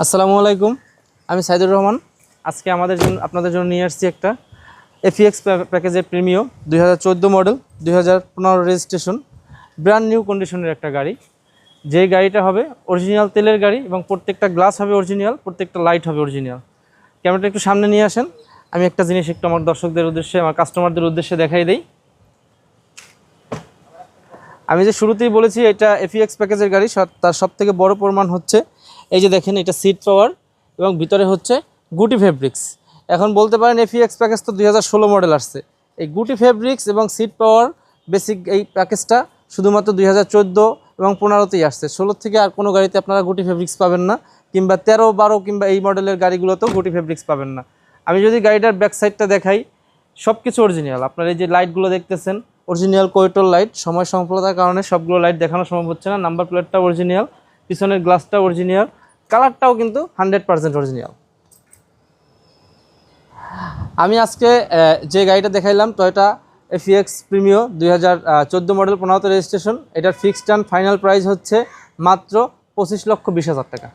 আসসালামু আলাইকুম, আমি সাইদুর রহমান। আজকে আপনাদের জন্য নিয়ে আসছি একটা এফিএক্স প্যাকেজের Premio 2014 model, 2015 registration, brand new কন্ডিশনের একটা গাড়ি। যেই গাড়িটা হবে অরিজিনাল তেলের গাড়ি এবং প্রত্যেকটা গ্লাস হবে অরিজিনাল, প্রত্যেকটা লাইট হবে অরিজিনাল। ক্যামেরাটা একটু সামনে নিয়ে আসেন, আমি একটা জিনিস একটু আমার দর্শকদের উদ্দেশ্যে, আমার কাস্টমারদের উদ্দেশ্যে দেখাই দেই। আমি যে শুরুতেই বলেছি এটা এফিএক্স প্যাকেজের গাড়ি, তার সবথেকে বড় প্রমাণ হচ্ছে এই যে দেখেন, এটা সিট পাওয়ার এবং ভিতরে হচ্ছে গুটি ফেব্রিক্স। এখন বলতে পারেন এফিএক্স প্যাকেজ তো 2016 মডেল আসছে, এই গুটি ফেব্রিক্স এবং সিট পাওয়ার বেসিক এই প্যাকেজটা শুধুমাত্র 2014 এবং 15তেই আসছে। 16 থেকে আর কোনো গাড়িতে আপনারা গুটি ফেব্রিক্স পাবেন না, কিংবা 13, 12 কিংবা এই মডেলের গাড়িগুলোতেও গুটি ফেব্রিক্স পাবেন না। আমি যদি গাড়িটার ব্যাক সাইডটা দেখাই, সব কিছু অরিজিনাল। আপনার এই যে লাইটগুলো দেখতেছেন অরিজিনাল কোয়েটল লাইট, সময় সংকলতার কারণে সবগুলো লাইট দেখানো সম্ভব হচ্ছে না। নাম্বার প্লেটটা অরিজিনাল, পিছনের গ্লাসটা অরিজিনাল, কালারটাও কিন্তু 100% অরিজিনাল। আমি আজকে যে গাড়িটা দেখাইলাম টয়োটা এফিএক্স প্রিমিও 2014 মডেল, 15তে রেজিস্ট্রেশন, এটার ফিক্সড অ্যান্ড ফাইনাল প্রাইস হচ্ছে মাত্র 25,20,000 টাকা।